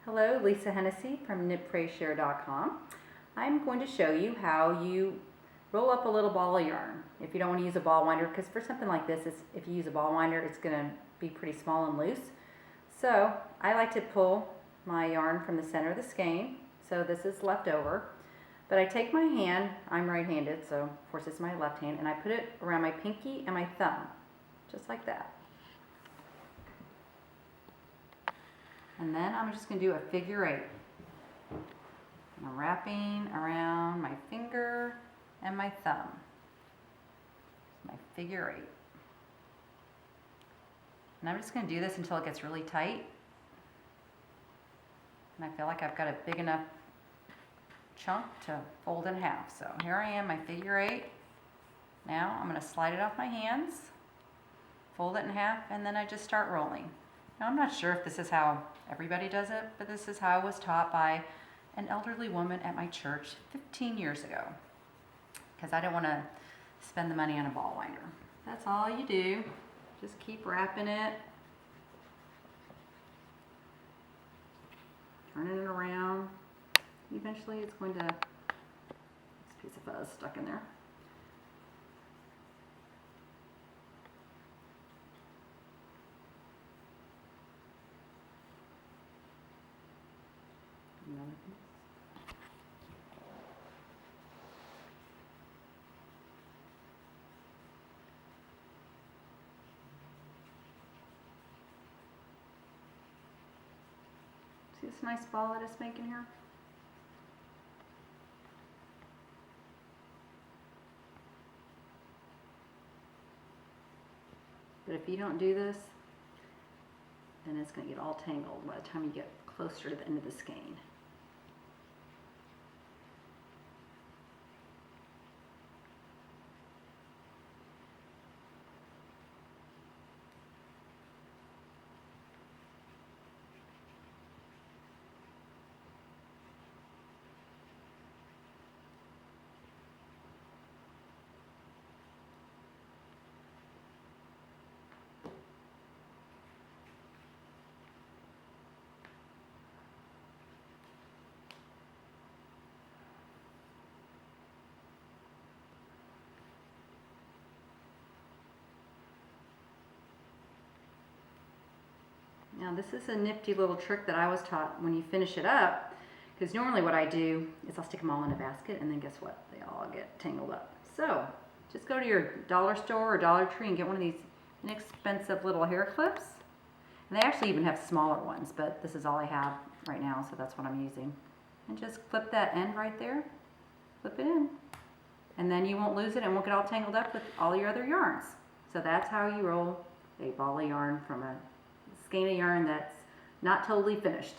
Hello, Lisa Hennessy from knitprayshare.com. I'm going to show you how you roll up a little ball of yarn. If you don't want to use a ball winder, because for something like this, if you use a ball winder, it's going to be pretty small and loose. So I like to pull my yarn from the center of the skein. So this is left over. But I take my hand, I'm right-handed, so of course it's my left hand, and I put it around my pinky and my thumb, just like that. And then I'm just going to do a figure 8. I'm wrapping around my finger and my thumb. My figure 8. And I'm just going to do this until it gets really tight. And I feel like I've got a big enough chunk to fold in half. So here I am, my figure 8. Now I'm going to slide it off my hands, fold it in half, and then I just start rolling. Now I'm not sure if this is how everybody does it, but this is how I was taught by an elderly woman at my church 15 years ago, because I didn't want to spend the money on a ball winder. That's all you do. Just keep wrapping it, turning it around. Eventually it's going to, this piece of fuzz stuck in there. Another piece. See this nice ball that it's making here? But if you don't do this, then it's going to get all tangled by the time you get closer to the end of the skein. Now this is a nifty little trick that I was taught when you finish it up, because normally what I do is I'll stick them all in a basket and then guess what? They all get tangled up. So just go to your dollar store or Dollar Tree and get one of these inexpensive little hair clips. And they actually even have smaller ones, but this is all I have right now, so that's what I'm using. And just clip that end right there, clip it in. And then you won't lose it and won't get all tangled up with all your other yarns. So that's how you roll a ball of yarn from a skein of yarn that's not totally finished.